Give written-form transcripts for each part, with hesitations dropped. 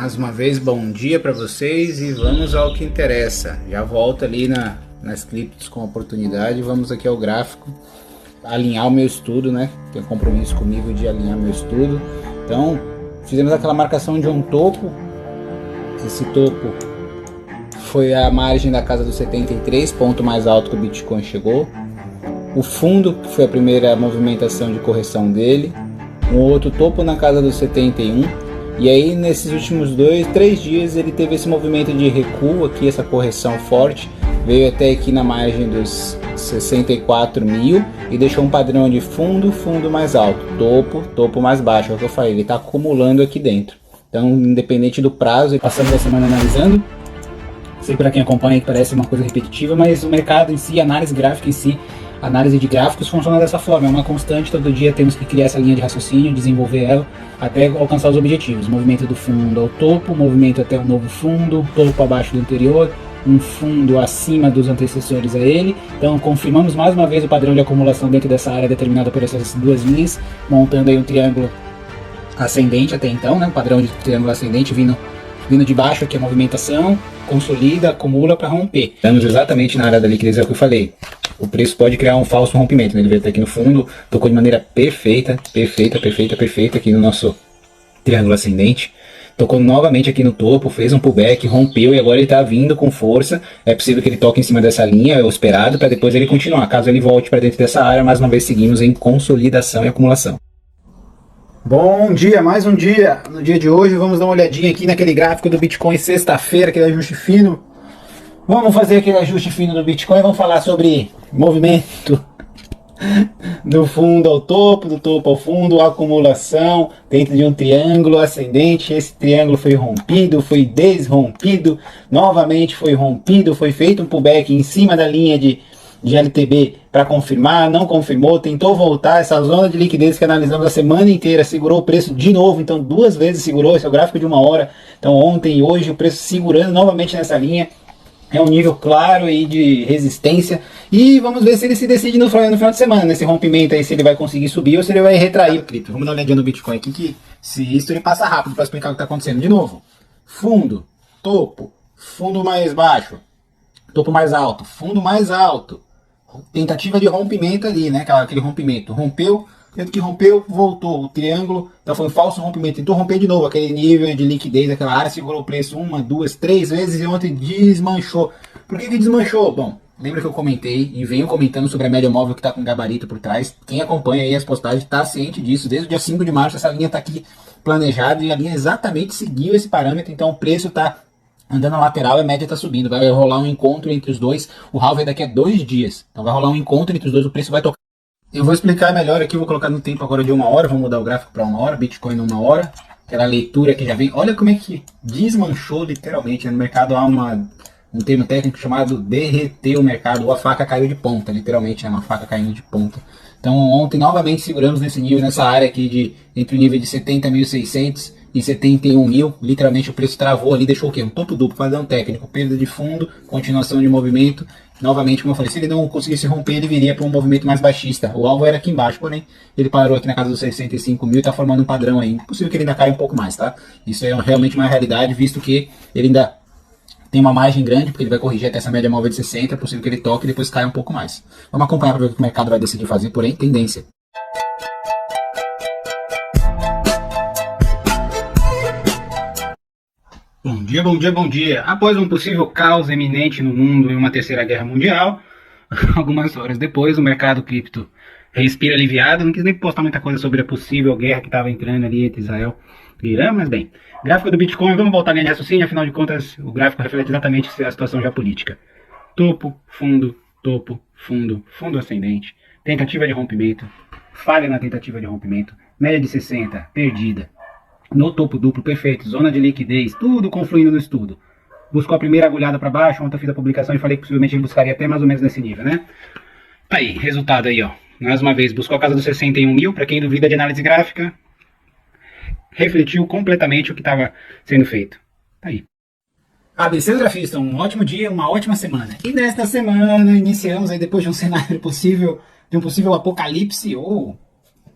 Mais uma vez, bom dia para vocês e vamos ao que interessa. Já volto ali nas clips com oportunidade. Vamos aqui ao gráfico, alinhar o meu estudo, né? Tenho compromisso comigo de alinhar meu estudo. Então, fizemos aquela marcação de um topo. Esse topo foi a margem da casa dos 73, ponto mais alto que o Bitcoin chegou. O fundo, que foi a primeira movimentação de correção dele. Um outro topo na casa dos 71. E aí nesses últimos 3 dias ele teve esse movimento de recuo aqui, essa correção forte. Veio até aqui na margem dos 64 mil e deixou um padrão de fundo, fundo mais alto, topo, topo mais baixo. É o que eu falei, ele está acumulando aqui dentro. Então, independente do prazo, passamos a semana analisando. Sei para quem acompanha que parece uma coisa repetitiva, mas o mercado em si, a análise gráfica em si, a análise de gráficos funciona dessa forma, é uma constante, todo dia temos que criar essa linha de raciocínio, desenvolver ela até alcançar os objetivos. Movimento do fundo ao topo, movimento até o novo fundo, topo abaixo do anterior, um fundo acima dos antecessores a ele. Então confirmamos mais uma vez o padrão de acumulação dentro dessa área determinada por essas duas linhas, montando aí um triângulo ascendente até então, né? Um padrão de triângulo ascendente vindo de baixo aqui a movimentação, consolida, acumula para romper. Estamos exatamente na área da liquidez, é o que eu falei. O preço pode criar um falso rompimento, né? Ele veio até aqui no fundo, tocou de maneira perfeita aqui no nosso triângulo ascendente. Tocou novamente aqui no topo, fez um pullback, rompeu e agora ele está vindo com força. É possível que ele toque em cima dessa linha, é o esperado, para depois ele continuar. Caso ele volte para dentro dessa área, mais uma vez seguimos em consolidação e acumulação. Bom dia, mais um dia. No dia de hoje vamos dar uma olhadinha aqui naquele gráfico do Bitcoin sexta-feira, aquele ajuste fino. Vamos fazer aquele ajuste fino do Bitcoin, vamos falar sobre movimento do fundo ao topo, do topo ao fundo, acumulação dentro de um triângulo ascendente. Esse triângulo foi rompido, foi desrompido, novamente foi rompido, foi feito um pullback em cima da linha de LTB para confirmar, não confirmou, tentou voltar. Essa zona de liquidez que analisamos a semana inteira segurou o preço de novo, então 2 vezes segurou. Esse é o gráfico de 1 hora, então ontem e hoje o preço segurando novamente nessa linha. É um nível claro aí de resistência e vamos ver se ele se decide no final de semana, nesse rompimento aí, se ele vai conseguir subir ou se ele vai retrair o cripto. Vamos dar uma olhadinha no Bitcoin aqui, que se isso ele passa rápido para explicar o que está acontecendo. De novo, fundo, topo, fundo mais baixo, topo mais alto, fundo mais alto, tentativa de rompimento ali, né? Aquele rompimento, rompeu, tanto que rompeu, voltou, o triângulo, então foi um falso rompimento, tentou romper de novo, aquele nível de liquidez, aquela área, segurou o preço 1, 2, 3 vezes e ontem desmanchou. Por que desmanchou? Bom, lembra que eu comentei e venho comentando sobre a média móvel que está com gabarito por trás. Quem acompanha aí as postagens está ciente disso, desde o dia 5 de março essa linha está aqui planejada e a linha exatamente seguiu esse parâmetro, então o preço está andando na lateral e a média está subindo, vai rolar um encontro entre os dois, o halving é daqui a 2 dias, então vai rolar um encontro entre os dois, o preço vai tocar. Eu vou explicar melhor aqui, vou colocar no tempo agora de 1 hora, vou mudar o gráfico para 1 hora, Bitcoin 1 hora, aquela leitura que já vem, olha como é que desmanchou literalmente, né? No mercado há um termo técnico chamado derreter o mercado, ou a faca caiu de ponta, literalmente, né? Uma faca caindo de ponta. Então ontem novamente seguramos nesse nível, nessa área aqui entre o nível de 70.600 e 71 mil, literalmente o preço travou ali, deixou o quê? Um topo duplo, padrão técnico, perda de fundo, continuação de movimento. Novamente, como eu falei, se ele não conseguisse romper, ele viria para um movimento mais baixista. O alvo era aqui embaixo, porém, ele parou aqui na casa dos 65 mil e está formando um padrão aí. É possível que ele ainda caia um pouco mais, tá? Isso é realmente uma realidade, visto que ele ainda tem uma margem grande, porque ele vai corrigir até essa média móvel de 60, é possível que ele toque e depois caia um pouco mais. Vamos acompanhar para ver o que o mercado vai decidir fazer, porém, tendência. Bom dia, bom dia, bom dia. Após um possível caos eminente no mundo e uma terceira guerra mundial, algumas horas depois o mercado cripto respira aliviado. Não quis nem postar muita coisa sobre a possível guerra que estava entrando ali entre Israel e Irã, mas bem. Gráfico do Bitcoin, vamos voltar a linha de raciocínio, afinal de contas o gráfico reflete exatamente a situação geopolítica. Topo, fundo, fundo ascendente, tentativa de rompimento, falha na tentativa de rompimento, média de 60, perdida. No topo duplo, perfeito, zona de liquidez, tudo confluindo no estudo. Buscou a primeira agulhada para baixo, ontem eu fiz a publicação e falei que possivelmente ele buscaria até mais ou menos nesse nível, né? Tá aí, resultado aí, ó. Mais uma vez, buscou a casa dos 61 mil, para quem duvida de análise gráfica, refletiu completamente o que estava sendo feito. Tá aí. ABC grafista, um ótimo dia, uma ótima semana. E nesta semana iniciamos aí depois de um cenário possível, de um possível apocalipse ou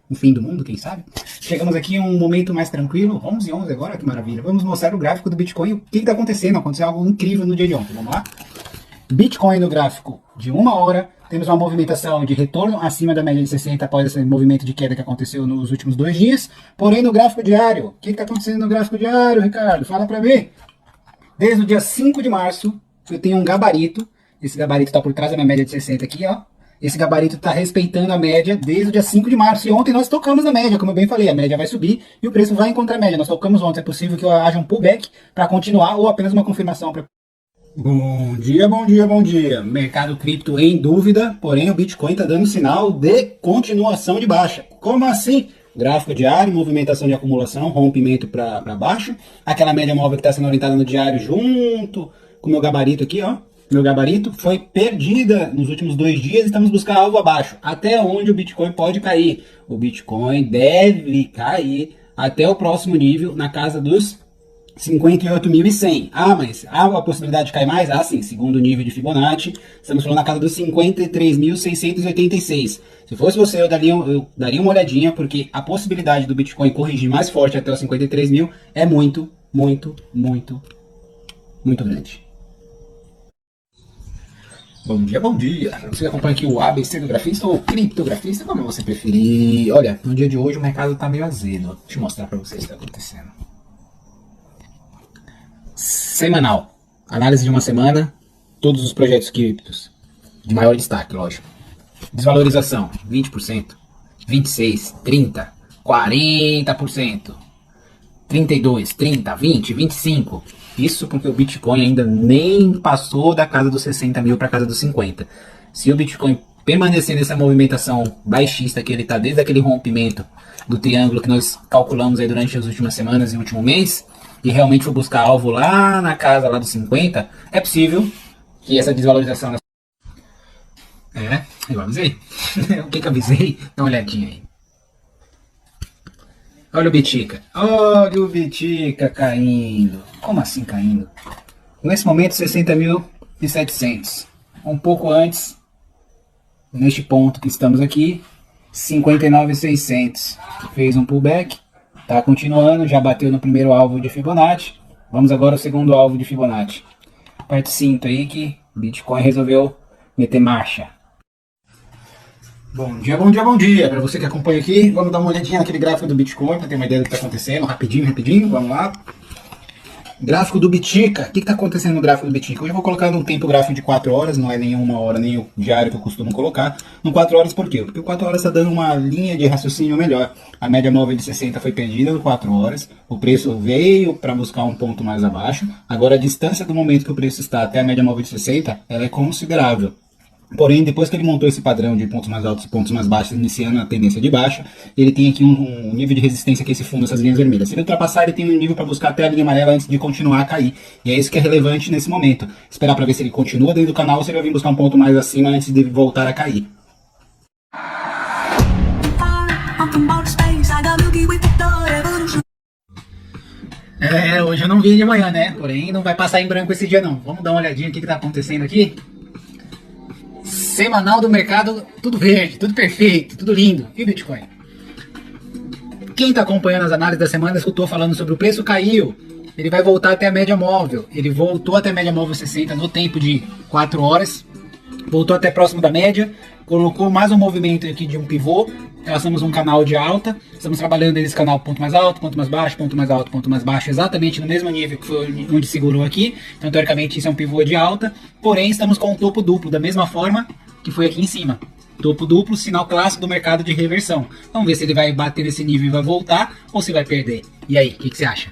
o fim do mundo, quem sabe. Chegamos aqui em um momento mais tranquilo, 11h11 agora, que maravilha. Vamos mostrar o gráfico do Bitcoin, o que está acontecendo. Aconteceu algo incrível no dia de ontem, vamos lá? Bitcoin no gráfico de 1 hora, temos uma movimentação de retorno acima da média de 60 após esse movimento de queda que aconteceu nos últimos 2 dias. Porém, no gráfico diário, o que está acontecendo no gráfico diário, Ricardo? Fala para mim. Desde o dia 5 de março, eu tenho um gabarito. Esse gabarito está por trás da minha média de 60 aqui, ó. Esse gabarito está respeitando a média desde o dia 5 de março. E ontem nós tocamos na média, como eu bem falei. A média vai subir e o preço vai encontrar a média. Nós tocamos ontem. É possível que haja um pullback para continuar ou apenas uma confirmação. Bom dia, bom dia, bom dia. Mercado cripto em dúvida, porém o Bitcoin está dando sinal de continuação de baixa. Como assim? Gráfico diário, movimentação de acumulação, rompimento para baixo. Aquela média móvel que está sendo orientada no diário junto com o meu gabarito aqui, ó. Meu gabarito foi perdida nos últimos 2 dias, estamos buscando algo abaixo. Até onde o Bitcoin pode cair? O Bitcoin deve cair até o próximo nível, na casa dos 58.100. Ah, mas há a possibilidade de cair mais? Ah, sim, segundo nível de Fibonacci, estamos falando na casa dos 53.686. Se fosse você, eu daria uma olhadinha, porque a possibilidade do Bitcoin corrigir mais forte até os 53 mil é muito, muito, muito, muito grande. Bom dia, bom dia. Você acompanha aqui o ABC do grafista ou criptografista, como você preferir. Olha, no dia de hoje o mercado está meio azedo. Deixa eu mostrar para vocês o que está acontecendo. Semanal. Análise de uma semana. Todos os projetos criptos. De maior destaque, lógico. Desvalorização, 20%. 26%, 30%, 40%. 32%, 30%, 20%, 25%. Isso porque o Bitcoin ainda nem passou da casa dos 60 mil para a casa dos 50. Se o Bitcoin permanecer nessa movimentação baixista que ele está desde aquele rompimento do triângulo que nós calculamos aí durante as últimas semanas e último mês, e realmente for buscar alvo lá na casa lá dos 50, é possível que essa desvalorização... eu avisei. O que eu avisei? Dá uma olhadinha aí. Olha o Bitica. Olha o Bitica caindo. Como assim caindo? Nesse momento 60.700. Um pouco antes, neste ponto que estamos aqui, 59.600. Fez um pullback. Está continuando, já bateu no primeiro alvo de Fibonacci. Vamos agora ao segundo alvo de Fibonacci. Parte 5 aí que Bitcoin resolveu meter marcha. Bom dia, bom dia, bom dia. Para você que acompanha aqui, vamos dar uma olhadinha naquele gráfico do Bitcoin para ter uma ideia do que está acontecendo. Rapidinho, vamos lá. Gráfico do Bitica. O que está acontecendo no gráfico do Bitica? Hoje eu vou colocar num tempo gráfico de 4 horas, não é nem 1 hora, nem o diário que eu costumo colocar. No 4 horas por quê? Porque o 4 horas está dando uma linha de raciocínio melhor. A média móvel de 60 foi perdida no 4 horas. O preço veio para buscar um ponto mais abaixo. Agora a distância do momento que o preço está até a média móvel de 60, ela é considerável. Porém, depois que ele montou esse padrão de pontos mais altos e pontos mais baixos, iniciando a tendência de baixa, ele tem aqui um nível de resistência que é esse fundo, essas linhas vermelhas. Se ele ultrapassar, ele tem um nível para buscar até a linha amarela antes de continuar a cair. E é isso que é relevante nesse momento. Esperar para ver se ele continua dentro do canal ou se ele vai vir buscar um ponto mais acima antes de voltar a cair. Hoje eu não vi de manhã, né? Porém, não vai passar em branco esse dia não. Vamos dar uma olhadinha no que está acontecendo aqui. Semanal do mercado, tudo verde, tudo perfeito, tudo lindo. E o Bitcoin? Quem está acompanhando as análises da semana escutou falando sobre o preço, caiu. Ele vai voltar até a média móvel. Ele voltou até a média móvel 60 no tempo de 4 horas. Voltou até próximo da média. Colocou mais um movimento aqui de um pivô. Traçamos um canal de alta. Estamos trabalhando nesse canal ponto mais alto, ponto mais baixo, ponto mais alto, ponto mais baixo. Exatamente no mesmo nível que foi onde segurou aqui. Então, teoricamente, isso é um pivô de alta. Porém, estamos com um topo duplo, da mesma forma que foi aqui em cima. Topo duplo, sinal clássico do mercado de reversão. Vamos ver se ele vai bater nesse nível e vai voltar ou se vai perder. E aí, o que você acha?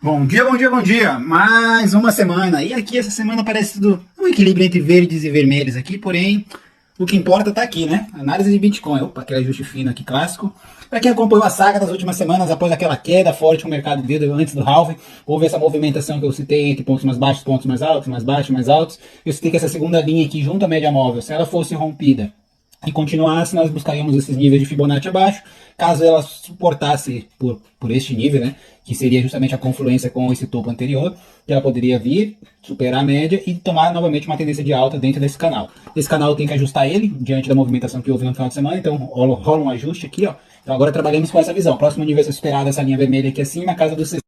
Bom dia, bom dia, bom dia. Mais uma semana. E aqui essa semana parece tudo um equilíbrio entre verdes e vermelhos aqui, porém o que importa tá aqui, né? Análise de Bitcoin. Opa, aquele ajuste fino aqui clássico. Para quem acompanhou a saga das últimas semanas, após aquela queda forte que o mercado deu antes do halving, houve essa movimentação que eu citei entre pontos mais baixos, pontos mais altos, mais baixos, mais altos. Eu citei que essa segunda linha aqui junto à média móvel, se ela fosse rompida e continuasse, nós buscaríamos esses níveis de Fibonacci abaixo. Caso ela suportasse por este nível, né, que seria justamente a confluência com esse topo anterior, que ela poderia vir, superar a média e tomar novamente uma tendência de alta dentro desse canal. Esse canal tem que ajustar ele diante da movimentação que houve no final de semana, então rola um ajuste aqui, ó. Então agora trabalhamos com essa visão. Próximo nível a ser superado, essa linha vermelha aqui acima, a casa dos 60.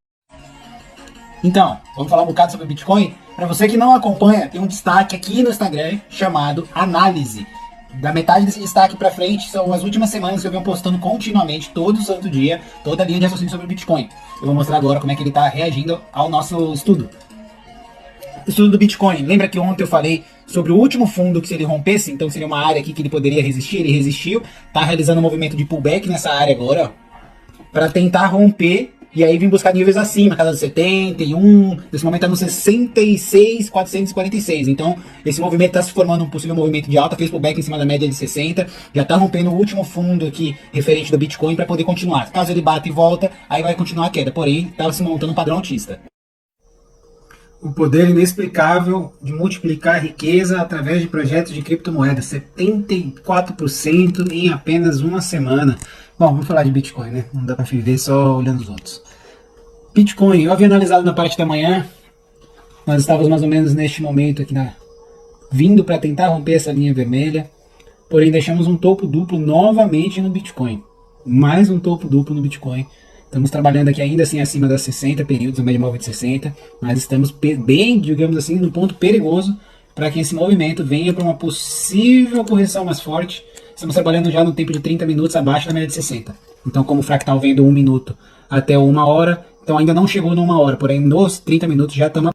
Então, vamos falar um bocado sobre o Bitcoin. Para você que não acompanha, tem um destaque aqui no Instagram chamado Análise. Da metade desse destaque para frente são as últimas semanas que eu venho postando continuamente, todo santo dia, toda a linha de raciocínio sobre o Bitcoin. Eu vou mostrar agora como é que ele está reagindo ao nosso estudo. Estudo do Bitcoin. Lembra que ontem eu falei sobre o último fundo que se ele rompesse, então seria uma área aqui que ele poderia resistir, ele resistiu, está realizando um movimento de pullback nessa área agora, para tentar romper. E aí vim buscar níveis acima, casa dos 71, nesse momento está no 66,446. Então, esse movimento está se formando um possível movimento de alta, fez pullback em cima da média de 60, já está rompendo o último fundo aqui referente do Bitcoin para poder continuar. Caso ele bata e volta, aí vai continuar a queda, porém está se montando um padrão altista. O poder inexplicável de multiplicar a riqueza através de projetos de criptomoedas, 74% em apenas uma semana. Bom, vamos falar de Bitcoin, né? Não dá para viver só olhando os outros. Bitcoin, eu havia analisado na parte da manhã, nós estávamos mais ou menos neste momento aqui, vindo para tentar romper essa linha vermelha, porém deixamos um topo duplo novamente no Bitcoin. Mais um topo duplo no Bitcoin. Estamos trabalhando aqui ainda assim acima das 60 períodos, a média móvel de 60, mas estamos bem, digamos assim, no ponto perigoso para que esse movimento venha para uma possível correção mais forte. Estamos trabalhando já no tempo de 30 minutos abaixo da média de 60. Então, como o fractal vem do 1 minuto até 1 hora, então ainda não chegou no 1 hora, porém nos 30 minutos já estamos...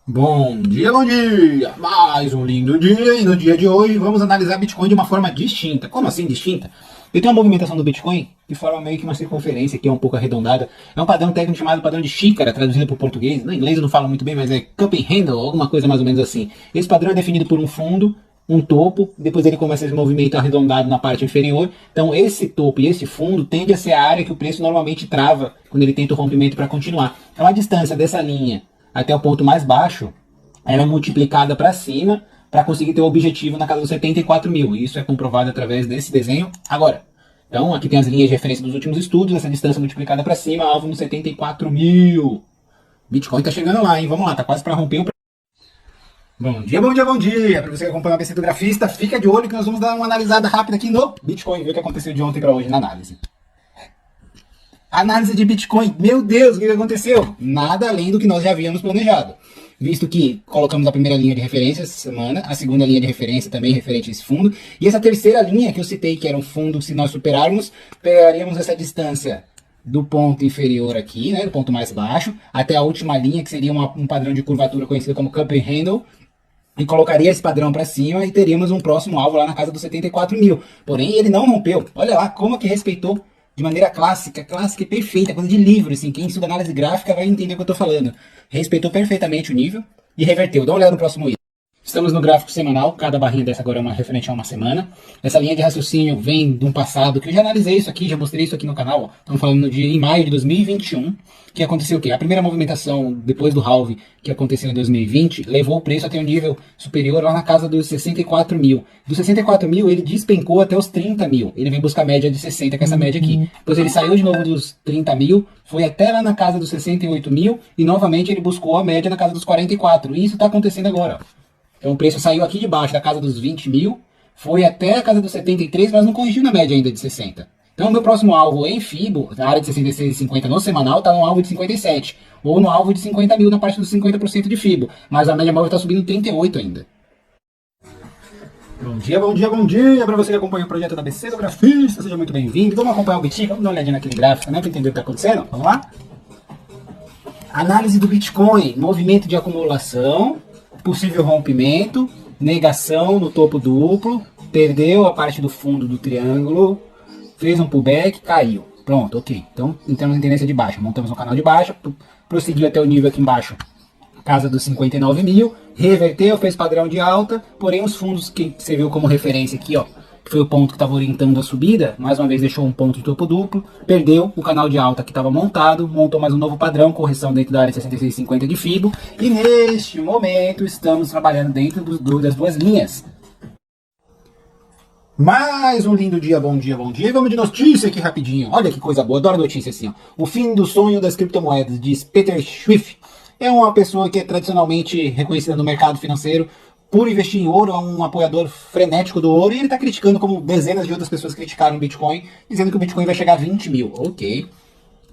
Bom dia, bom dia! Mais um lindo dia, e no dia de hoje vamos analisar Bitcoin de uma forma distinta. Como assim distinta? Eu tenho uma movimentação do Bitcoin que forma meio que uma circunferência aqui, um pouco arredondada. É um padrão técnico chamado padrão de xícara, traduzido para o português. No inglês eu não falo muito bem, mas é cup and handle, alguma coisa mais ou menos assim. Esse padrão é definido por um fundo, um topo, depois ele começa esse movimento arredondado na parte inferior. Então esse topo e esse fundo tende a ser a área que o preço normalmente trava quando ele tenta o rompimento para continuar. Então a distância dessa linha até o ponto mais baixo, ela é multiplicada para cima para conseguir ter o objetivo na casa dos 74 mil. Isso é comprovado através desse desenho agora. Então aqui tem as linhas de referência dos últimos estudos, essa distância multiplicada para cima, alvo no 74 mil. Bitcoin tá chegando lá, hein? Vamos lá, tá quase para romper o... Bom dia, bom dia, bom dia! Para você que acompanha o ABC do Grafista, fica de olho que nós vamos dar uma analisada rápida aqui no Bitcoin, ver o que aconteceu de ontem para hoje na análise. Análise de Bitcoin, meu Deus, o que aconteceu? Nada além do que nós já havíamos planejado. Visto que colocamos a primeira linha de referência essa semana, a segunda linha de referência também referente a esse fundo, e essa terceira linha que eu citei, que era um fundo, se nós superarmos, pegaríamos essa distância do ponto inferior aqui, né, do ponto mais baixo, até a última linha, que seria um padrão de curvatura conhecido como cup and handle, e colocaria esse padrão para cima e teríamos um próximo alvo lá na casa dos 74 mil. Porém, ele não rompeu. Olha lá como que respeitou de maneira clássica e perfeita, coisa de livro, assim, quem estuda análise gráfica vai entender o que eu estou falando. Respeitou perfeitamente o nível e reverteu. Dá uma olhada no próximo item. Estamos no gráfico semanal, cada barrinha dessa agora é uma referente a uma semana. Essa linha de raciocínio vem de um passado, que eu já analisei isso aqui, já mostrei isso aqui no canal. Ó. Estamos falando em maio de 2021, que aconteceu o quê? A primeira movimentação depois do halving, que aconteceu em 2020, levou o preço até um nível superior lá na casa dos 64 mil. Dos 64 mil, ele despencou até os 30 mil. Ele vem buscar a média de 60, que é essa média aqui. Depois ele saiu de novo dos 30 mil, foi até lá na casa dos 68 mil, e novamente ele buscou a média na casa dos 44. E isso está acontecendo agora, ó. Então o preço saiu aqui de baixo da casa dos 20 mil, foi até a casa dos 73, mas não corrigiu na média ainda de 60. Então o meu próximo alvo em FIBO, na área de 66 e 50 no semanal, está no alvo de 57. Ou no alvo de 50 mil na parte dos 50% de FIBO. Mas a média móvel está subindo 38 ainda. Bom dia, bom dia, bom dia para você que acompanha o projeto da ABC do Grafista. Seja muito bem-vindo. Vamos acompanhar o Bitcoin, vamos dar uma olhadinha naquele gráfico, né, para entender o que está acontecendo. Vamos lá? Análise do Bitcoin, movimento de acumulação, possível rompimento, negação no topo duplo, perdeu a parte do fundo do triângulo, fez um pullback, caiu. Pronto, ok. Então entramos em tendência de baixa, montamos um canal de baixa, prosseguiu até o nível aqui embaixo, casa dos 59 mil, reverteu, fez padrão de alta, porém os fundos que você viu como referência aqui, ó, que foi o ponto que estava orientando a subida, mais uma vez deixou um ponto de topo duplo, perdeu o canal de alta que estava montado, montou mais um novo padrão, correção dentro da área de 66,50 de FIBO, e neste momento estamos trabalhando dentro das duas linhas. Mais um lindo dia, bom dia, bom dia. E vamos de notícia aqui rapidinho. Olha que coisa boa, adoro notícia assim, ó. O fim do sonho das criptomoedas, diz Peter Schiff. É uma pessoa que é tradicionalmente reconhecida no mercado financeiro por investir em ouro, é um apoiador frenético do ouro, e ele está criticando, como dezenas de outras pessoas criticaram o Bitcoin, dizendo que o Bitcoin vai chegar a 20 mil. Ok,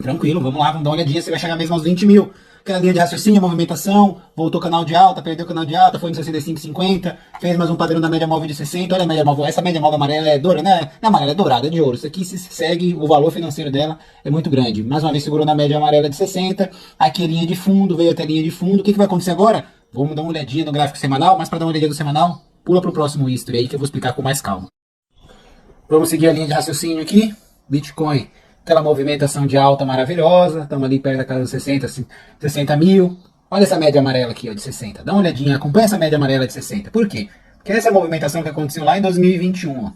tranquilo, vamos lá, vamos dar uma olhadinha se vai chegar mesmo aos 20 mil. Aquela linha de raciocínio, movimentação, voltou canal de alta, perdeu canal de alta, foi em 65,50, fez mais um padrão da média móvel de 60, olha a média móvel, essa média móvel amarela é dourada, né? Não é amarela, é dourada, é de ouro. Isso aqui se segue, o valor financeiro dela é muito grande. Mais uma vez segurou na média amarela de 60, aqui a linha de fundo, veio até a linha de fundo. O que vai acontecer agora? Vamos dar uma olhadinha no gráfico semanal, mas para dar uma olhadinha no semanal, pula para o próximo history aí que eu vou explicar com mais calma. Vamos seguir a linha de raciocínio aqui, Bitcoin. Aquela movimentação de alta maravilhosa, estamos ali perto da casa dos 60 mil. Olha essa média amarela aqui, ó, de 60. Dá uma olhadinha, acompanha essa média amarela de 60. Por quê? Porque essa é a movimentação que aconteceu lá em 2021. Ó.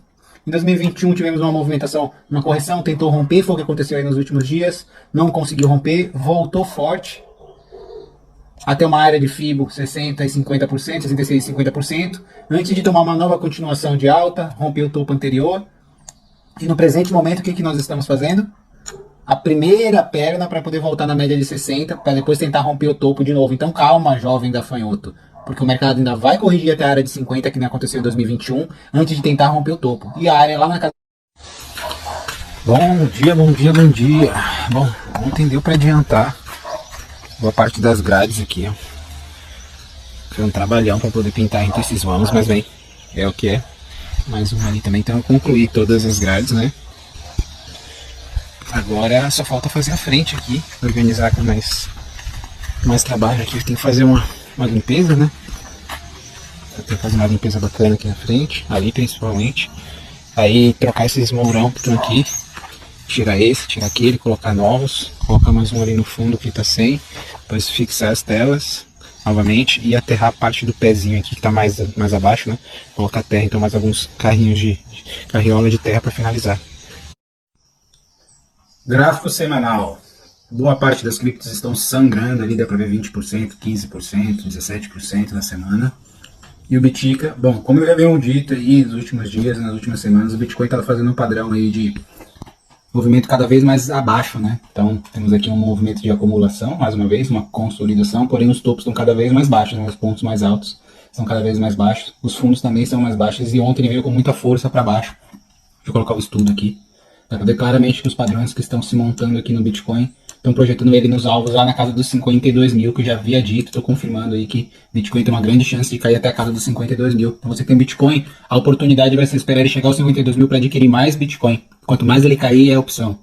Em 2021 tivemos uma movimentação, uma correção, tentou romper, foi o que aconteceu aí nos últimos dias. Não conseguiu romper, voltou forte. Até uma área de FIBO 60% e 50%, 66% e 50%. Antes de tomar uma nova continuação de alta, rompeu o topo anterior. E no presente momento, o que nós estamos fazendo? A primeira perna para poder voltar na média de 60, para depois tentar romper o topo de novo. Então calma, jovem gafanhoto, porque o mercado ainda vai corrigir até a área de 50, que nem aconteceu em 2021, antes de tentar romper o topo. E a área lá na casa... Bom dia, bom dia, bom dia. Bom, ontem deu para adiantar boa parte das grades aqui, ó. Foi um trabalhão para poder pintar entre esses vãos, mas bem, é o que é. Mais um ali também, então eu concluí todas as grades, né? Agora só falta fazer a frente aqui, organizar com mais trabalho aqui. Tem que fazer uma limpeza, né? Tem que fazer uma limpeza bacana aqui na frente, ali principalmente. Aí trocar esses mourão que estão aqui, tirar esse, tirar aquele, colocar novos, colocar mais um ali no fundo que tá sem, depois fixar as telas novamente e aterrar a parte do pezinho aqui que tá mais abaixo, né? Colocar terra, então mais alguns carrinhos de carriola de terra para finalizar. Gráfico semanal. Boa parte das criptos estão sangrando ali, dá para ver 20%, 15%, 17% na semana. E o Bitica, bom, como eu já venho dito aí nos últimos dias, nas últimas semanas, o Bitcoin está fazendo um padrão aí de movimento cada vez mais abaixo, né? Então temos aqui um movimento de acumulação, mais uma vez, uma consolidação, porém os topos estão cada vez mais baixos, né? Os pontos mais altos são cada vez mais baixos, os fundos também são mais baixos e ontem ele veio com muita força para baixo. Deixa eu colocar o estudo aqui. Dá para ver claramente que os padrões que estão se montando aqui no Bitcoin estão projetando ele nos alvos lá na casa dos 52 mil, que eu já havia dito, estou confirmando aí que Bitcoin tem uma grande chance de cair até a casa dos 52 mil. Então você tem Bitcoin, a oportunidade vai ser esperar ele chegar aos 52 mil para adquirir mais Bitcoin. Quanto mais ele cair, é a opção.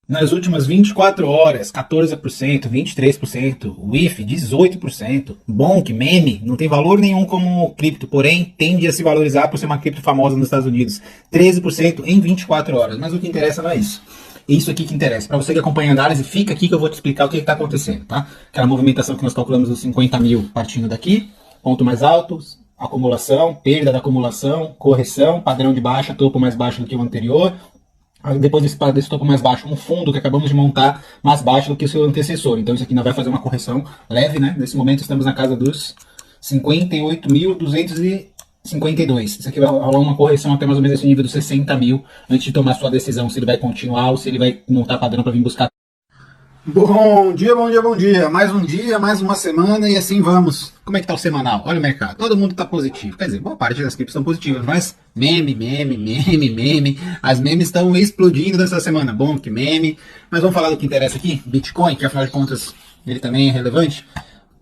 Nas últimas 24 horas, 14%, 23%, WIF 18%, Bonk, meme, não tem valor nenhum como cripto, porém tende a se valorizar por ser uma cripto famosa nos Estados Unidos. 13% em 24 horas, mas o que interessa não é isso. É isso aqui que interessa. Para você que acompanha a análise, fica aqui que eu vou te explicar o que está acontecendo, tá? Aquela movimentação que nós calculamos dos 50 mil partindo daqui, ponto mais alto, acumulação, perda da acumulação, correção, padrão de baixa, topo mais baixo do que o anterior. Depois desse topo mais baixo, um fundo que acabamos de montar mais baixo do que o seu antecessor. Então isso aqui ainda vai fazer uma correção leve, né? Nesse momento estamos na casa dos 58.252. Isso aqui vai rolar uma correção até mais ou menos esse nível dos 60 mil, antes de tomar sua decisão se ele vai continuar ou se ele vai montar padrão para vir buscar. Bom dia, bom dia, bom dia. Mais um dia, mais uma semana e assim vamos. Como é que tá o semanal? Olha o mercado. Todo mundo tá positivo. Quer dizer, boa parte das criptos estão positivas, mas meme. As memes estão explodindo nessa semana. Bom, que meme. Mas vamos falar do que interessa aqui. Bitcoin, que afinal de contas ele também é relevante.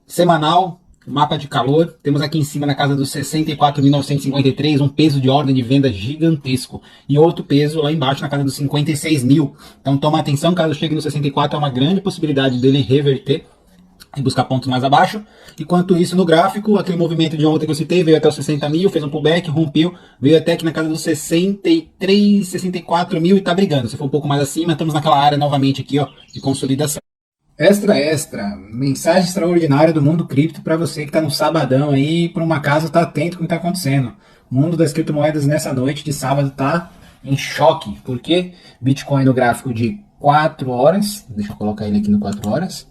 Semanal. Mapa de calor, temos aqui em cima na casa dos 64.953, um peso de ordem de venda gigantesco. E outro peso lá embaixo na casa dos 56 mil. Então toma atenção, caso chegue no 64, é uma grande possibilidade dele reverter e buscar pontos mais abaixo. Enquanto isso, no gráfico, aquele movimento de ontem que eu citei, veio até os 60 mil, fez um pullback, rompeu, veio até aqui na casa dos 63, 64 mil e tá brigando. Se for um pouco mais acima, estamos naquela área novamente aqui, ó, de consolidação. Extra, mensagem extraordinária do mundo cripto para você que está no sabadão aí, por um acaso tá atento com o que está acontecendo. O mundo das criptomoedas nessa noite de sábado tá em choque, porque Bitcoin no gráfico de 4 horas, deixa eu colocar ele aqui no 4 horas,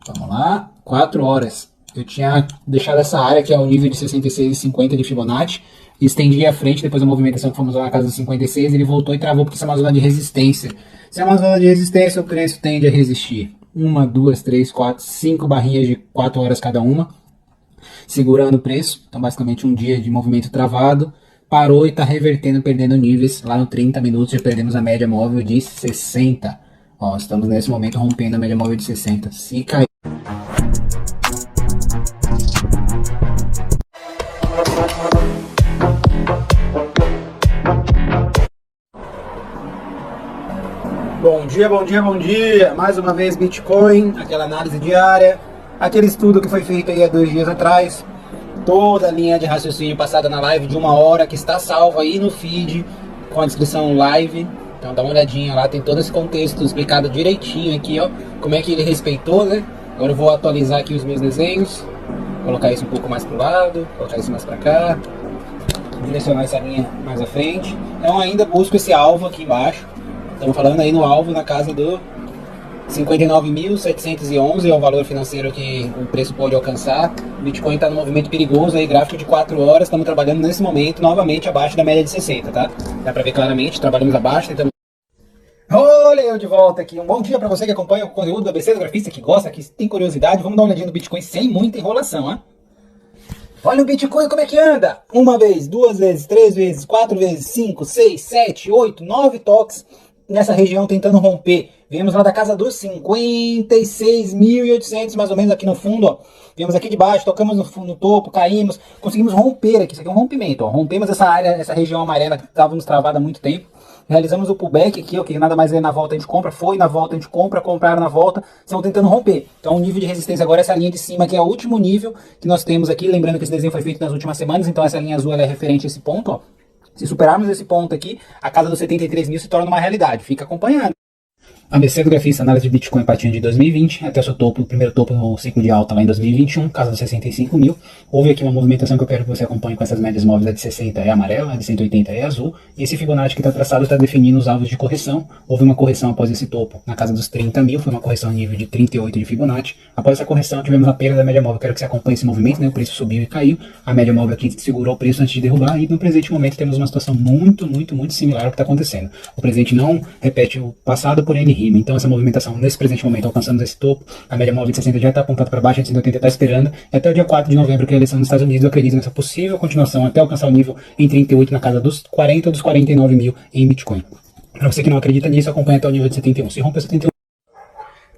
vamos lá, 4 horas. Eu tinha deixado essa área que é o nível de 66,50 de Fibonacci, estendi a frente, depois da movimentação que fomos lá na casa dos 56, ele voltou e travou porque isso é uma zona de resistência. Se é uma zona de resistência, o preço tende a resistir. 1, 2, 3, 4, 5 barrinhas de 4 horas cada uma, segurando o preço. Então basicamente um dia de movimento travado, parou e está revertendo, perdendo níveis. Lá no 30 minutos já perdemos a média móvel de 60. Ó, estamos nesse momento rompendo a média móvel de 60. Se cair... Bom dia, bom dia, bom dia! Mais uma vez Bitcoin, aquela análise diária, aquele estudo que foi feito aí há 2 dias atrás, toda a linha de raciocínio passada na live de 1 hora, que está salva aí no feed, com a descrição live. Então dá uma olhadinha lá, tem todo esse contexto explicado direitinho aqui, ó, como é que ele respeitou, né? Agora eu vou atualizar aqui os meus desenhos, colocar isso um pouco mais pro lado, colocar isso mais pra cá, direcionar essa linha mais à frente. Então ainda busco esse alvo aqui embaixo. Estamos falando aí no alvo na casa do 59.711, é o valor financeiro que o preço pode alcançar. O Bitcoin está no movimento perigoso aí, gráfico de 4 horas, estamos trabalhando nesse momento novamente abaixo da média de 60, tá? Dá para ver claramente, trabalhamos abaixo, tentamos... Olha eu de volta aqui, um bom dia para você que acompanha o conteúdo do ABC do Grafista, que gosta, que tem curiosidade. Vamos dar uma olhadinha no Bitcoin sem muita enrolação, ó. Olha o Bitcoin como é que anda! 1 vez, 2 vezes, 3 vezes, 4 vezes, 5, 6, 7, 8, 9 toques nessa região tentando romper. Viemos lá da casa dos 56.800 mais ou menos aqui no fundo, ó. Viemos aqui de baixo, tocamos no topo, caímos, conseguimos romper aqui. Isso aqui é um rompimento, ó. Rompemos essa área, essa região amarela que estávamos travada há muito tempo. Realizamos o pullback aqui, ó, que nada mais é na volta a gente compra, foi na volta a gente compra, compraram na volta, estão tentando romper. Então o nível de resistência agora é essa linha de cima, que é o último nível que nós temos aqui. Lembrando que esse desenho foi feito nas últimas semanas, então essa linha azul ela é referente a esse ponto, ó. Se superarmos esse ponto aqui, a casa dos 73 mil se torna uma realidade. Fica acompanhando. ABC do Grafista, análise de Bitcoin partindo de 2020 até o seu topo, o primeiro topo no ciclo de alta lá em 2021, casa dos 65 mil. Houve aqui uma movimentação que eu quero que você acompanhe com essas médias móveis. A de 60 é amarela, a de 180 é azul. E esse Fibonacci que está traçado está definindo os alvos de correção. Houve uma correção após esse topo na casa dos 30 mil, foi uma correção a nível de 38 de Fibonacci. Após essa correção tivemos a perda da média móvel. Quero que você acompanhe esse movimento, né? O preço subiu e caiu. A média móvel aqui segurou o preço antes de derrubar. E no presente momento temos uma situação muito similar ao que está acontecendo. O presente não repete o passado, porém ele rima. Então essa movimentação nesse presente momento alcançamos esse topo, a média móvel de 60 já está apontada para baixo, a de 180 está esperando, e até o dia 4 de novembro, que é a eleição nos Estados Unidos, eu acredito nessa possível continuação até alcançar o nível em 38 na casa dos 40 ou dos 49 mil em Bitcoin. Para você que não acredita nisso, acompanha até o nível de 71. Se romper 71...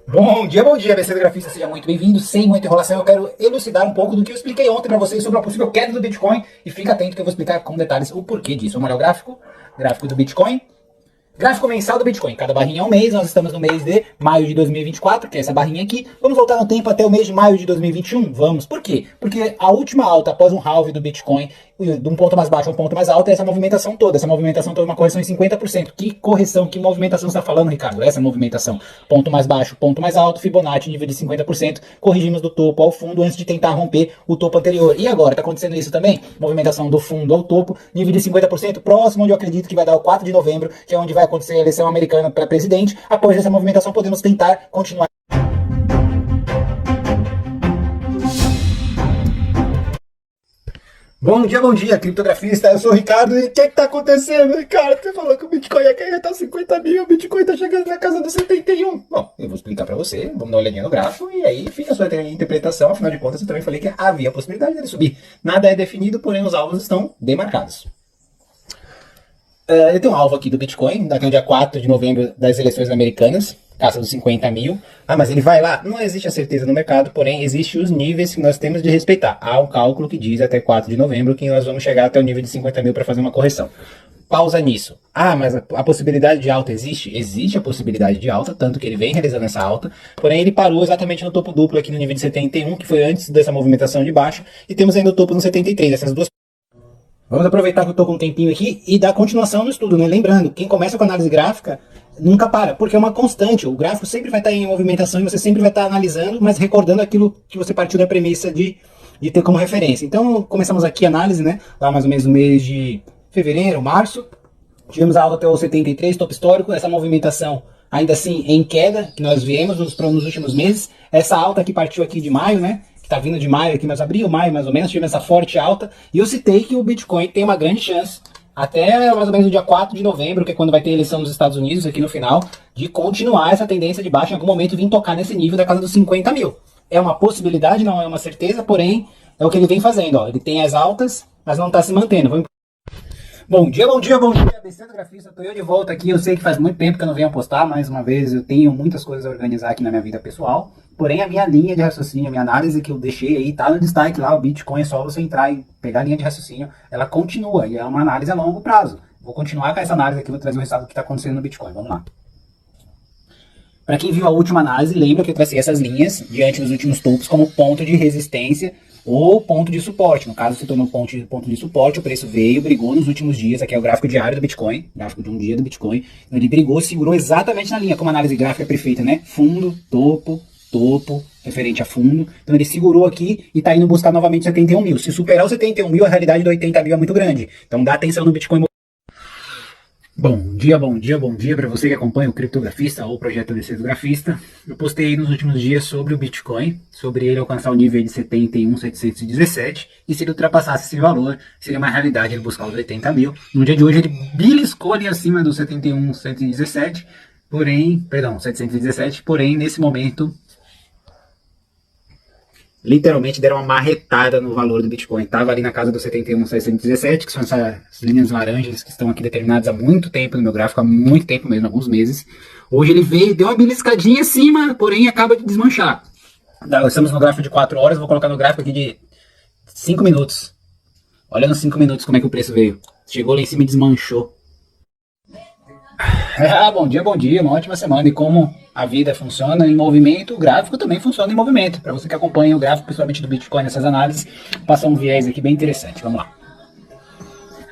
Bom dia, ABC do Grafista, seja muito bem-vindo. Sem muita enrolação, eu quero elucidar um pouco do que eu expliquei ontem para vocês sobre a possível queda do Bitcoin, e fica atento que eu vou explicar com detalhes o porquê disso. Vamos olhar o gráfico do Bitcoin. Gráfico mensal do Bitcoin, cada barrinha é um mês, nós estamos no mês de maio de 2024, que é essa barrinha aqui. Vamos voltar no tempo até o mês de maio de 2021? Vamos. Por quê? Porque a última alta após um halve do Bitcoin, de um ponto mais baixo a um ponto mais alto, é essa movimentação toda. Essa movimentação toda é uma correção em 50%. Que correção, que movimentação você está falando, Ricardo? Essa movimentação. Ponto mais baixo, ponto mais alto, Fibonacci, nível de 50%. Corrigimos do topo ao fundo antes de tentar romper o topo anterior. E agora, está acontecendo isso também? Movimentação do fundo ao topo, nível de 50%, próximo onde eu acredito que vai dar o 4 de novembro, que é onde vai acontecer a eleição americana para presidente. Após essa movimentação, podemos tentar continuar. Bom dia, criptografista, eu sou o Ricardo, e o que está acontecendo, Ricardo? Você falou que o Bitcoin ia cair até 50 mil, o Bitcoin está chegando na casa dos 71. Bom, eu vou explicar para você, vamos dar uma olhadinha no gráfico, e aí fica a sua interpretação. Afinal de contas, eu também falei que havia a possibilidade dele subir. Nada é definido, porém os alvos estão demarcados. Eu tenho um alvo aqui do Bitcoin, até o dia 4 de novembro das eleições americanas, casa dos 50 mil. Ah, mas ele vai lá? Não existe a certeza no mercado, porém existem os níveis que nós temos de respeitar. Há um cálculo que diz até 4 de novembro que nós vamos chegar até o nível de 50 mil para fazer uma correção. Pausa nisso. Ah, mas a possibilidade de alta existe? Existe a possibilidade de alta, tanto que ele vem realizando essa alta, porém ele parou exatamente no topo duplo aqui no nível de 71, que foi antes dessa movimentação de baixo, e temos ainda o topo no 73, essas duas. Vamos aproveitar que eu estou com um tempinho aqui e dar continuação no estudo, né? Lembrando, quem começa com análise gráfica nunca para, porque é uma constante. O gráfico sempre vai estar em movimentação e você sempre vai estar analisando, mas recordando aquilo que você partiu da premissa de ter como referência. Então, começamos aqui a análise, né? Lá mais ou menos no mês de fevereiro, março. Tivemos a alta até o 73, topo histórico. Essa movimentação, ainda assim, em queda, que nós viemos nos últimos meses. Essa alta que partiu aqui de maio, né? que tá vindo de maio aqui, mas abril, maio mais ou menos, tive essa forte alta, e eu citei que o Bitcoin tem uma grande chance, até mais ou menos no dia 4 de novembro, que é quando vai ter eleição nos Estados Unidos, aqui no final, de continuar essa tendência de baixa, em algum momento vir tocar nesse nível da casa dos 50 mil. É uma possibilidade, não é uma certeza, porém, é o que ele vem fazendo, ó. Ele tem as altas, mas não está se mantendo. Bom dia, bom dia, bom dia, ABC do Grafista, tô eu de volta aqui. Eu sei que faz muito tempo que eu não venho postar, mais uma vez eu tenho muitas coisas a organizar aqui na minha vida pessoal, porém a minha linha de raciocínio, a minha análise que eu deixei aí, tá no destaque lá, o Bitcoin, é só você entrar e pegar a linha de raciocínio, ela continua, e é uma análise a longo prazo. Vou continuar com essa análise aqui, vou trazer o resultado do que está acontecendo no Bitcoin, vamos lá. Para quem viu a última análise, lembra que eu tracei essas linhas diante dos últimos topos como ponto de resistência ou ponto de suporte. No caso, se tornou ponto de suporte, o preço veio, brigou nos últimos dias. Aqui é o gráfico diário do Bitcoin, gráfico de um dia do Bitcoin. Então, ele brigou, segurou exatamente na linha, como a análise gráfica é perfeita, né? Fundo, topo, topo, referente a fundo. Então ele segurou aqui e está indo buscar novamente 71 mil. Se superar os 71 mil, a realidade do 80 mil é muito grande. Então dá atenção no Bitcoin. Bom dia para você que acompanha o Criptografista ou o projeto ABC do Grafista. Eu postei nos últimos dias sobre o Bitcoin, sobre ele alcançar o nível de 71.717, e se ele ultrapassasse esse valor, seria uma realidade ele buscar os 80 mil. No dia de hoje ele beliscou ali acima dos 71.117, perdão, 717, porém nesse momento literalmente deram uma marretada no valor do Bitcoin. Estava ali na casa dos 71.617, que são essas linhas laranjas que estão aqui determinadas há muito tempo no meu gráfico, há muito tempo mesmo, alguns meses. Hoje ele veio, deu uma beliscadinha acima, porém acaba de desmanchar. Estamos no gráfico de 4 horas, vou colocar no gráfico aqui de 5 minutos. Olha nos 5 minutos como é que o preço veio. Chegou lá em cima e desmanchou. Bom dia, uma ótima semana. E como a vida funciona em movimento, o gráfico também funciona em movimento. Para você que acompanha o gráfico, principalmente do Bitcoin nessas análises, passa um viés aqui bem interessante. Vamos lá.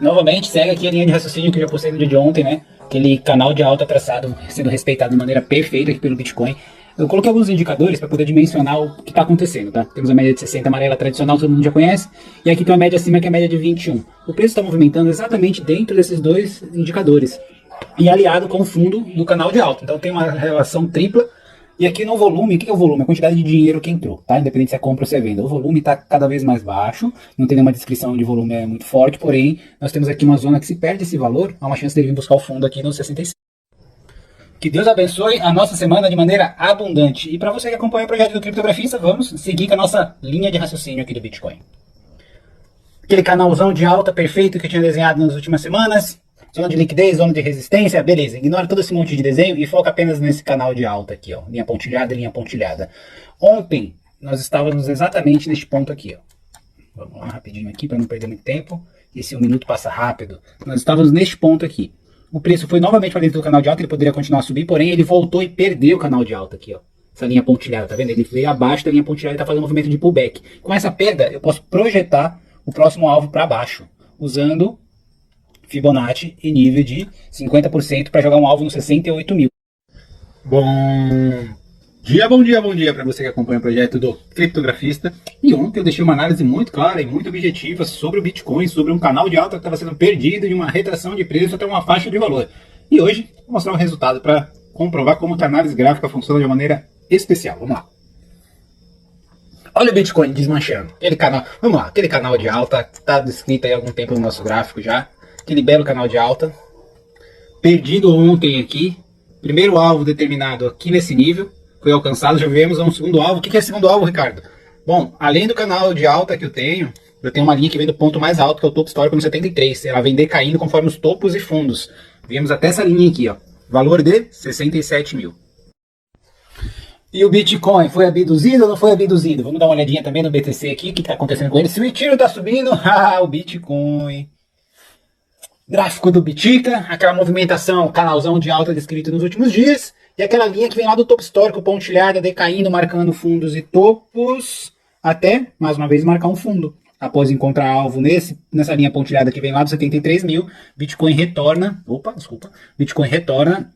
Novamente, segue aqui a linha de raciocínio que eu já postei no dia de ontem, né? Aquele canal de alta traçado sendo respeitado de maneira perfeita aqui pelo Bitcoin. Eu coloquei alguns indicadores para poder dimensionar o que está acontecendo, tá? Temos a média de 60 amarela tradicional, todo mundo já conhece, e aqui tem uma média acima que é a média de 21. O preço está movimentando exatamente dentro desses dois indicadores, e aliado com o fundo do canal de alta. Então tem uma relação tripla. E aqui no volume, o que é o volume? A quantidade de dinheiro que entrou, tá? Independente se é compra ou se é venda. O volume está cada vez mais baixo, não tem nenhuma descrição de volume muito forte, porém, nós temos aqui uma zona que se perde esse valor, há uma chance dele vir buscar o fundo aqui no 65. Que Deus abençoe a nossa semana de maneira abundante. E para você que acompanha o projeto do Criptografista, vamos seguir com a nossa linha de raciocínio aqui do Bitcoin. Aquele canalzão de alta perfeito que eu tinha desenhado nas últimas semanas. Zona de liquidez, zona de resistência, beleza. Ignora todo esse monte de desenho e foca apenas nesse canal de alta aqui, ó. Linha pontilhada, linha pontilhada. Ontem, nós estávamos exatamente neste ponto aqui, ó. Vamos lá rapidinho aqui para não perder muito tempo. Esse 1 minuto passa rápido. Nós estávamos neste ponto aqui. O preço foi novamente para dentro do canal de alta, ele poderia continuar a subir, porém ele voltou e perdeu o canal de alta aqui, ó. Essa linha pontilhada, tá vendo? Ele veio abaixo da linha pontilhada e está fazendo um movimento de pullback. Com essa perda, eu posso projetar o próximo alvo para baixo, usando Fibonacci e nível de 50% para jogar um alvo no 68 mil. Bom dia para você que acompanha o projeto do Criptografista. E ontem eu deixei uma análise muito clara e muito objetiva sobre o Bitcoin, sobre um canal de alta que estava sendo perdido de uma retração de preço até uma faixa de valor. E hoje vou mostrar o resultado para comprovar como a análise gráfica funciona de uma maneira especial. Vamos lá. Olha o Bitcoin desmanchando. Aquele canal de alta está descrito aí há algum tempo no nosso gráfico já. Aquele belo canal de alta. Perdido ontem aqui. Primeiro alvo determinado aqui nesse nível. Foi alcançado, já vemos um segundo alvo. O que é segundo alvo, Ricardo? Bom, além do canal de alta que eu tenho uma linha que vem do ponto mais alto, que é o topo histórico no 73. Ela vem decaindo conforme os topos e fundos. Viemos até essa linha aqui, ó. Valor de 67 mil. E o Bitcoin foi abduzido ou não foi abduzido? Vamos dar uma olhadinha também no BTC aqui, o que está acontecendo com ele. Se o Ethereum está subindo, o Bitcoin. Gráfico do Bitica, aquela movimentação, canalzão de alta descrito nos últimos dias. E aquela linha que vem lá do topo histórico, pontilhada, decaindo, marcando fundos e topos, até, mais uma vez, marcar um fundo. Após encontrar alvo nessa linha pontilhada que vem lá dos 73 mil, Bitcoin retorna, Bitcoin retorna,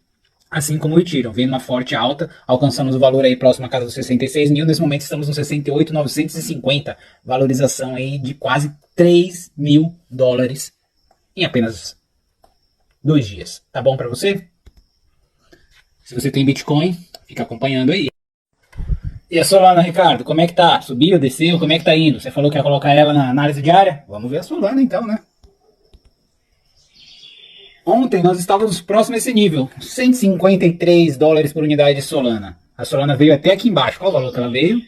assim como o Ethereum, vem uma forte alta, alcançamos o valor aí próximo à casa dos 66 mil, nesse momento estamos nos 68.950, valorização aí de quase 3 mil dólares em apenas 2 dias. Tá bom para você? Se você tem Bitcoin, fica acompanhando aí. E a Solana, Ricardo, como é que tá? Subiu, desceu, como é que tá indo? Você falou que ia colocar ela na análise diária? Vamos ver a Solana então, né? Ontem nós estávamos próximo a esse nível, 153 dólares por unidade de Solana. A Solana veio até aqui embaixo. Qual o valor que ela veio?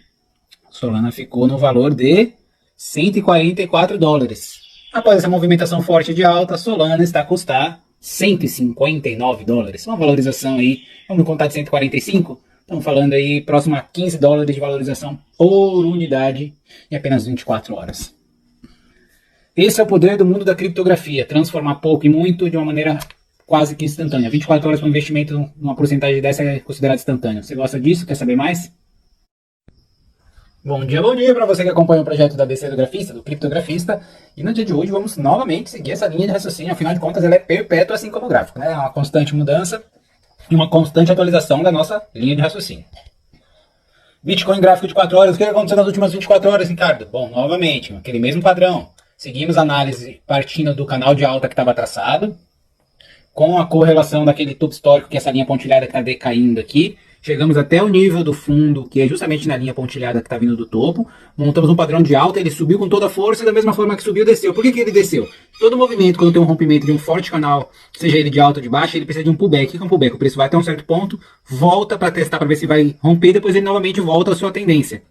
A Solana ficou no valor de 144 dólares. Após essa movimentação forte de alta, a Solana está a custar 159 dólares. Uma valorização aí, vamos contar de 145? Estamos falando aí próximo a 15 dólares de valorização por unidade em apenas 24 horas. Esse é o poder do mundo da criptografia, transformar pouco e muito de uma maneira quase que instantânea. 24 horas para um investimento numa porcentagem dessa é considerado instantâneo. Você gosta disso? Quer saber mais? Bom dia para você que acompanha o projeto da BC do Grafista, do Criptografista. E no dia de hoje vamos novamente seguir essa linha de raciocínio. Afinal de contas, ela é perpétua, assim como o gráfico, né? É uma constante mudança e uma constante atualização da nossa linha de raciocínio. Bitcoin gráfico de 4 horas. O que aconteceu nas últimas 24 horas, Ricardo? Bom, novamente, aquele mesmo padrão. Seguimos a análise partindo do canal de alta que estava traçado, com a correlação daquele topo histórico, que é essa linha pontilhada que está decaindo aqui. Chegamos até o nível do fundo, que é justamente na linha pontilhada que está vindo do topo. Montamos um padrão de alta, ele subiu com toda a força e da mesma forma que subiu, desceu. Por que ele desceu? Todo movimento, quando tem um rompimento de um forte canal, seja ele de alta ou de baixa, ele precisa de um pullback. O que é um pullback? O preço vai até um certo ponto, volta para testar para ver se vai romper, depois ele novamente volta à sua tendência.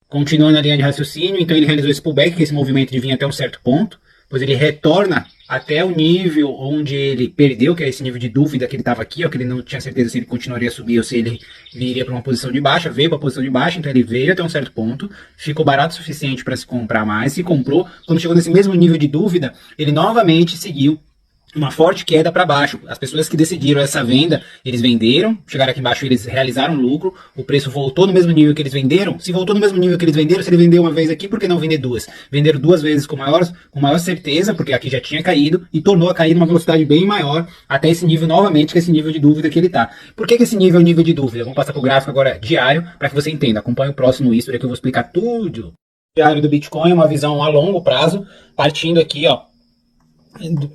Continuando a linha de raciocínio, então ele realizou esse pullback, que é esse movimento de vir até um certo ponto, depois ele retorna até o nível onde ele perdeu, que é esse nível de dúvida que ele estava aqui, ó, que ele não tinha certeza se ele continuaria a subir ou se ele viria para uma posição de baixa, veio para a posição de baixa, então ele veio até um certo ponto, ficou barato o suficiente para se comprar mais, se comprou, quando chegou nesse mesmo nível de dúvida, ele novamente seguiu uma forte queda para baixo. As pessoas que decidiram essa venda, eles venderam, chegaram aqui embaixo, eles realizaram lucro, o preço voltou no mesmo nível que eles venderam. Se voltou no mesmo nível que eles venderam, se ele vendeu uma vez aqui, por que não vender duas? Venderam duas vezes com maior certeza, porque aqui já tinha caído, e tornou a cair numa velocidade bem maior, até esse nível novamente, que é esse nível de dúvida que ele está. Por que esse nível é o nível de dúvida? Vamos passar para o gráfico agora diário, para que você entenda. Acompanhe o próximo history que eu vou explicar tudo. Diário do Bitcoin, uma visão a longo prazo, partindo aqui, ó,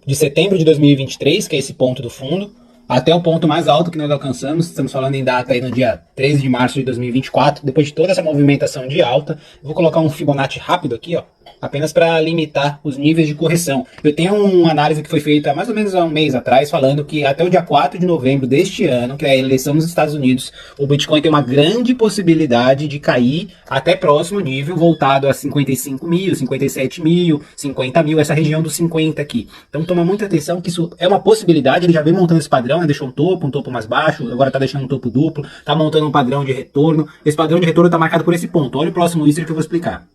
de setembro de 2023, que é esse ponto do fundo, até o ponto mais alto que nós alcançamos. Estamos falando em data aí no dia 13 de março de 2024, depois de toda essa movimentação de alta. Eu vou colocar um Fibonacci rápido aqui, ó, apenas para limitar os níveis de correção. Eu tenho uma análise que foi feita mais ou menos há um mês atrás, falando que até o dia 4 de novembro deste ano, que é a eleição nos Estados Unidos, o Bitcoin tem uma grande possibilidade de cair até próximo nível, voltado a 55 mil, 57 mil, 50 mil, essa região dos 50 aqui. Então toma muita atenção que isso é uma possibilidade, ele já vem montando esse padrão, né? Deixou um topo mais baixo, agora está deixando um topo duplo, está montando um padrão de retorno. Esse padrão de retorno está marcado por esse ponto. Olha o próximo history que eu vou explicar.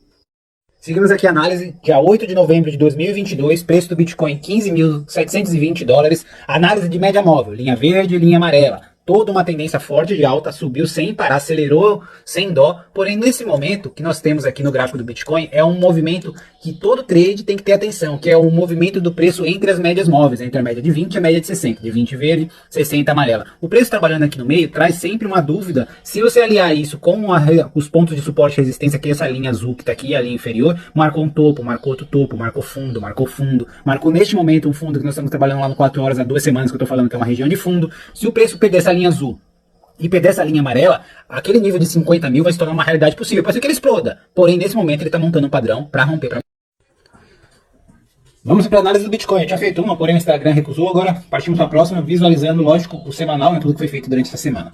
Seguimos aqui a análise, dia 8 de novembro de 2022, preço do Bitcoin 15.720 dólares, análise de média móvel, linha verde e linha amarela. Toda uma tendência forte de alta, subiu sem parar, acelerou sem dó. Porém, nesse momento que nós temos aqui no gráfico do Bitcoin, é um movimento que todo trade tem que ter atenção, que é o movimento do preço entre as médias móveis, entre a média de 20 e a média de 60, de 20 verde, 60 amarela. O preço trabalhando aqui no meio traz sempre uma dúvida, se você aliar isso com os pontos de suporte e resistência, que é essa linha azul que está aqui, a linha inferior, marcou um topo, marcou outro topo, marcou fundo, marcou neste momento um fundo que nós estamos trabalhando lá no 4 horas há 2 semanas, que eu estou falando que é uma região de fundo. Se o preço perder essa linha azul e perder essa linha amarela, aquele nível de 50 mil vai se tornar uma realidade possível. Pode ser que ele exploda, porém nesse momento ele está montando um padrão para romper. Vamos para a análise do Bitcoin. Eu tinha feito uma, porém o Instagram recusou. Agora partimos para a próxima, visualizando, lógico, o semanal, né, tudo que foi feito durante essa semana.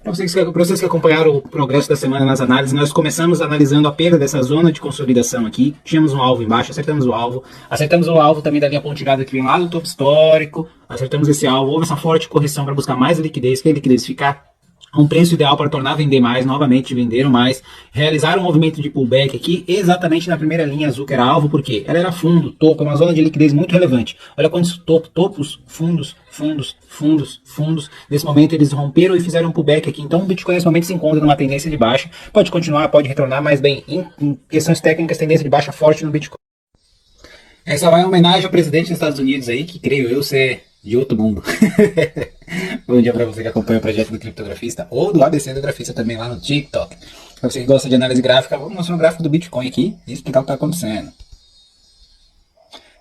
Para vocês que acompanharam o progresso da semana nas análises, nós começamos analisando a perda dessa zona de consolidação aqui. Tínhamos um alvo embaixo, acertamos o alvo também da linha pontilhada que vem lá do topo histórico, acertamos esse alvo, houve essa forte correção para buscar mais liquidez, que a liquidez ficar a um preço ideal para tornar a vender mais, novamente venderam mais, realizaram um movimento de pullback aqui, exatamente na primeira linha azul que era alvo, porque ela era fundo, topo, é uma zona de liquidez muito relevante. Olha quantos topos, fundos. Nesse momento eles romperam e fizeram um pullback aqui, então o Bitcoin nesse momento se encontra numa tendência de baixa, pode continuar, pode retornar, mas bem, em questões técnicas, tendência de baixa forte no Bitcoin. Essa vai em homenagem ao presidente dos Estados Unidos aí, que creio eu ser de outro mundo. Bom dia para você que acompanha o projeto do Criptografista ou do ABC do Grafista também lá no TikTok. Para você que gosta de análise gráfica, vou mostrar um gráfico do Bitcoin aqui e explicar o que está acontecendo.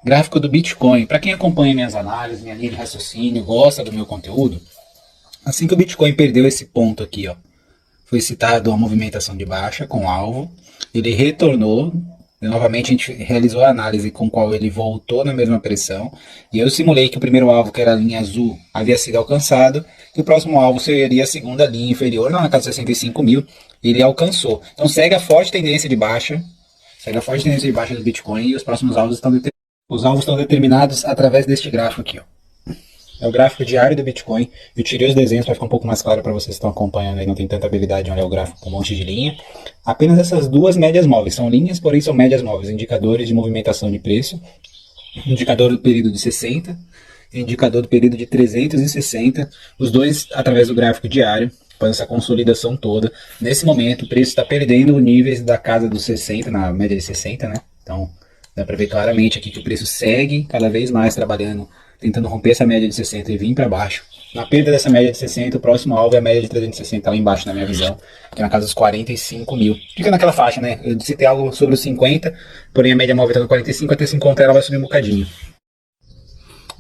Gráfico do Bitcoin. Para quem acompanha minhas análises, minha linha de raciocínio, gosta do meu conteúdo, assim que o Bitcoin perdeu esse ponto aqui, ó, foi citado a movimentação de baixa com alvo, ele retornou, e novamente a gente realizou a análise com qual ele voltou na mesma pressão, e eu simulei que o primeiro alvo, que era a linha azul, havia sido alcançado, e o próximo alvo seria a segunda linha inferior, lá na casa de 65 mil, ele alcançou. Então segue a forte tendência de baixa, do Bitcoin, e os próximos alvos estão determinados através deste gráfico aqui, ó. É o gráfico diário do Bitcoin. Eu tirei os desenhos para ficar um pouco mais claro para vocês que estão acompanhando aí, não tem tanta habilidade de olhar o gráfico com um monte de linha. Apenas essas duas médias móveis. São linhas, porém são médias móveis. Indicadores de movimentação de preço. Indicador do período de 60. Indicador do período de 360. Os dois através do gráfico diário. Após essa consolidação toda. Nesse momento o preço está perdendo níveis da casa dos 60, na média de 60, né? Então dá para ver claramente aqui que o preço segue cada vez mais trabalhando, tentando romper essa média de 60 e vir para baixo. Na perda dessa média de 60, o próximo alvo é a média de 360, lá embaixo na minha visão, que é na casa dos 45 mil. Fica naquela faixa, né? Eu citei algo sobre os 50, porém a média móvel está no 45, até se encontrar ela vai subir um bocadinho.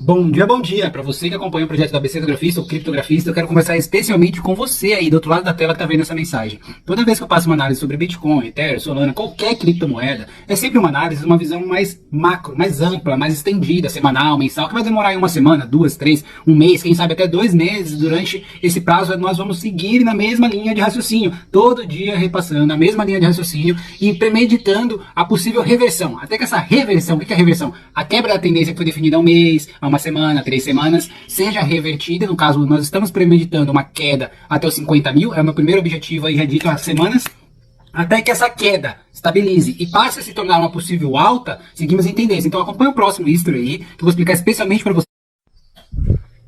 Bom dia para você que acompanha o projeto da ABC do Grafista, ou Criptografista. Eu quero conversar especialmente com você aí do outro lado da tela que está vendo essa mensagem. Toda vez que eu passo uma análise sobre Bitcoin, Ethereum, Solana, qualquer criptomoeda, é sempre uma análise, uma visão mais macro, mais ampla, mais estendida, semanal, mensal, que vai demorar aí uma semana, 2, 3, um mês, quem sabe até 2 meses. Durante esse prazo nós vamos seguir na mesma linha de raciocínio, todo dia repassando a mesma linha de raciocínio e premeditando a possível reversão. Até que essa reversão, o que é a reversão? A quebra da tendência que foi definida há um mês, há uma semana, 3 semanas, seja revertida. No caso, nós estamos premeditando uma queda até os 50 mil, é o meu primeiro objetivo aí, já dito há semanas, até que essa queda estabilize e passe a se tornar uma possível alta, seguimos em tendência. Então acompanha o próximo history aí, que eu vou explicar especialmente para você.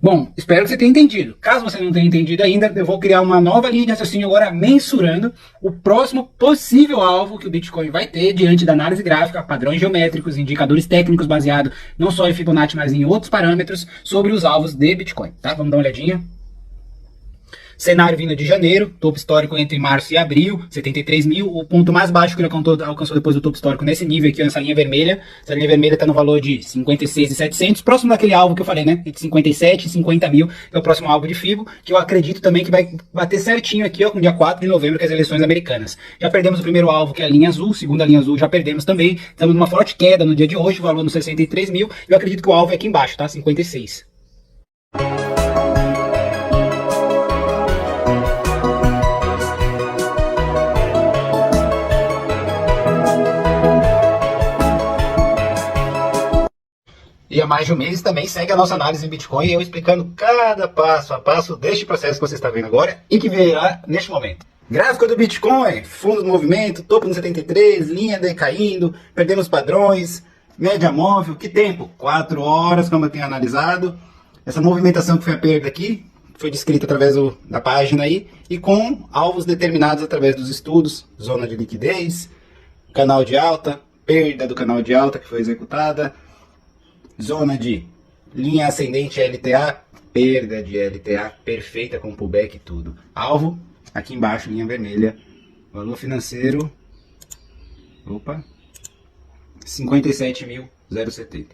Bom, espero que você tenha entendido. Caso você não tenha entendido ainda, eu vou criar uma nova linha de raciocínio agora mensurando o próximo possível alvo que o Bitcoin vai ter diante da análise gráfica, padrões geométricos, indicadores técnicos baseados não só em Fibonacci, mas em outros parâmetros sobre os alvos de Bitcoin, tá? Vamos dar uma olhadinha. Cenário vindo de janeiro, topo histórico entre março e abril, 73 mil, o ponto mais baixo que ele alcançou depois do topo histórico nesse nível aqui, nessa linha vermelha. Essa linha vermelha está no valor de 56.700, próximo daquele alvo que eu falei, né? Entre 57 e 50 mil, que é o próximo alvo de FIBO, que eu acredito também que vai bater certinho aqui, ó, no dia 4 de novembro, que é as eleições americanas. Já perdemos o primeiro alvo, que é a linha azul, segunda linha azul já perdemos também, estamos numa forte queda no dia de hoje, o valor no 63 mil, eu acredito que o alvo é aqui embaixo, tá? 56. E há mais de um mês também segue a nossa análise em Bitcoin, eu explicando cada passo a passo deste processo que você está vendo agora e que virá neste momento. Gráfico do Bitcoin, fundo do movimento, topo no 73, linha decaindo, perdemos padrões, média móvel, que tempo? 4 horas, como eu tenho analisado. Essa movimentação que foi a perda aqui, foi descrita através da página aí, e com alvos determinados através dos estudos, zona de liquidez, canal de alta, perda do canal de alta que foi executada, zona de linha ascendente LTA, perda de LTA perfeita com pullback e tudo. Alvo, aqui embaixo, linha vermelha, valor financeiro, 57.070.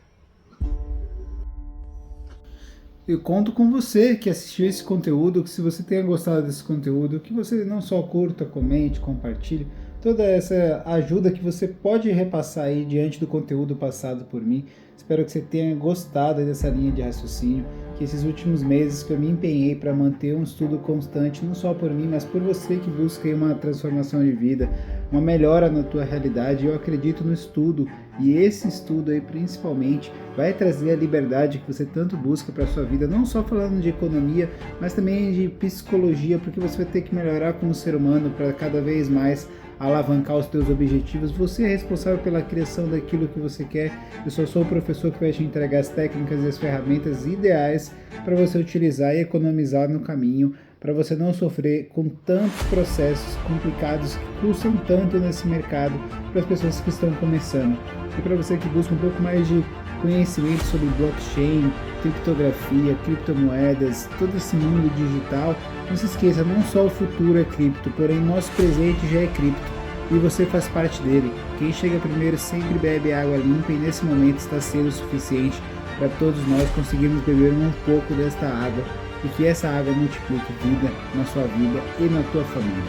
Eu conto com você que assistiu esse conteúdo, que se você tenha gostado desse conteúdo, que você não só curta, comente, compartilhe, toda essa ajuda que você pode repassar aí diante do conteúdo passado por mim. Espero que você tenha gostado dessa linha de raciocínio, que esses últimos meses que eu me empenhei para manter um estudo constante, não só por mim, mas por você que busca aí uma transformação de vida, uma melhora na tua realidade. Eu acredito no estudo, e esse estudo aí principalmente vai trazer a liberdade que você tanto busca para a sua vida, não só falando de economia, mas também de psicologia, porque você vai ter que melhorar como ser humano para cada vez mais alavancar os teus objetivos. Você é responsável pela criação daquilo que você quer. Eu só sou o professor que vai te entregar as técnicas e as ferramentas ideais para você utilizar e economizar no caminho, para você não sofrer com tantos processos complicados que custam tanto nesse mercado para as pessoas que estão começando. E para você que busca um pouco mais de conhecimento sobre blockchain, criptografia, criptomoedas, todo esse mundo digital, não se esqueça, não só o futuro é cripto, porém nosso presente já é cripto e você faz parte dele. Quem chega primeiro sempre bebe água limpa, e nesse momento está sendo o suficiente para todos nós conseguirmos beber um pouco desta água, e que essa água multiplique vida na sua vida e na tua família.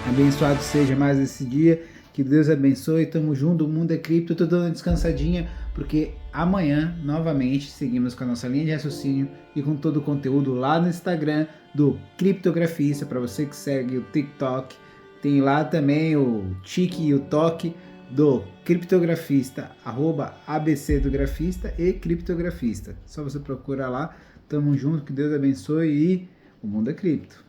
Abençoado seja mais esse dia. Que Deus abençoe. Tamo junto. O mundo é cripto. Eu tô dando uma descansadinha porque amanhã, novamente, seguimos com a nossa linha de raciocínio e com todo o conteúdo lá no Instagram do Criptografista. Para você que segue o TikTok, tem lá também o Tique e o Toque do Criptografista, @ABC do Grafista e Criptografista. Só você procura lá. Tamo junto. Que Deus abençoe e o mundo é cripto.